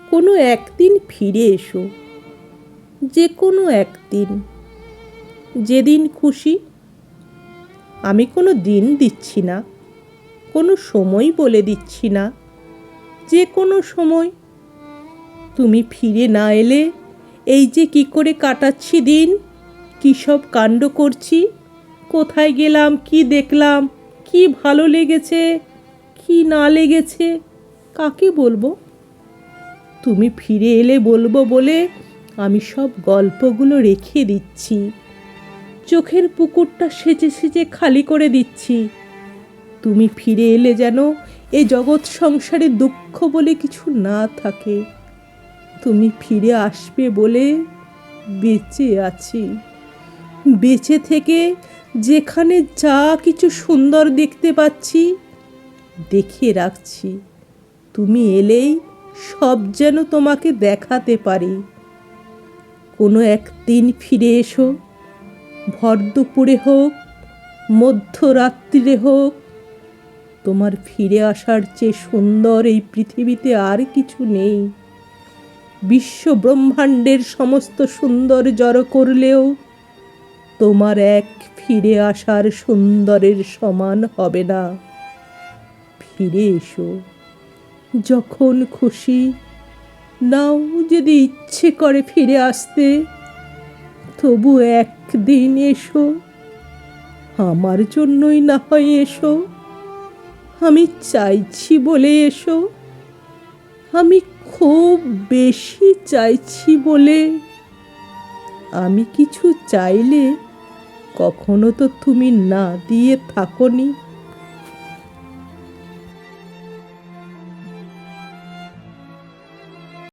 কোনো একদিন ফিরে এসো, যে কোনো একদিন, যেদিন খুশি। আমি কোনো দিন দিচ্ছি না, কোনো সময় বলে দিচ্ছি না, যে কোনো সময়। তুমি ফিরে না এলে এই যে কি করে কাটাচ্ছি দিন, কী সব কাণ্ড করছি, কোথায় গেলাম, কি দেখলাম, কি ভালো লেগেছে, কি না লেগেছে, কাকে বলবো? তুমি ফিরে এলে বলবো বলে আমি সব গল্পগুলো রেখে দিচ্ছি, চোখের পুকুরটা সেজে সেজে খালি করে দিচ্ছি। তুমি ফিরে এলে যেন এ জগৎ সংসারে দুঃখ বলে কিছু না থাকে। তুমি ফিরে আসবে বলে বেঁচে আছি। বেঁচে থেকে যেখানে যা কিছু সুন্দর দেখতে পাচ্ছি দেখে রাখছি। তুমি এলেই সব যেন তোমাকে দেখাতে পারি। কোনো একদিন ফিরে এসো, ভর দুপুরে হোক, মধ্যরাত্রিরে হোক। তোমার ফিরে আসার চেয়ে সুন্দর এই পৃথিবীতে আর কিছু নেই। বিশ্ব ব্রহ্মাণ্ডের সমস্ত সুন্দর জড়ো করলেও তোমার এক ফিরে আসার সুন্দরের সমান হবে না। ফিরে এসো যখন খুশি। নাও যদি ইচ্ছে করে ফিরে আসতে, তবু একদিন এসো, আমার জন্যই না হয় এসো। আমি চাইছি বলে এসো, আমি খুব বেশি চাইছি বলে। আমি কিছু চাইলে কখনো তো তুমি না দিয়ে থাকোনি।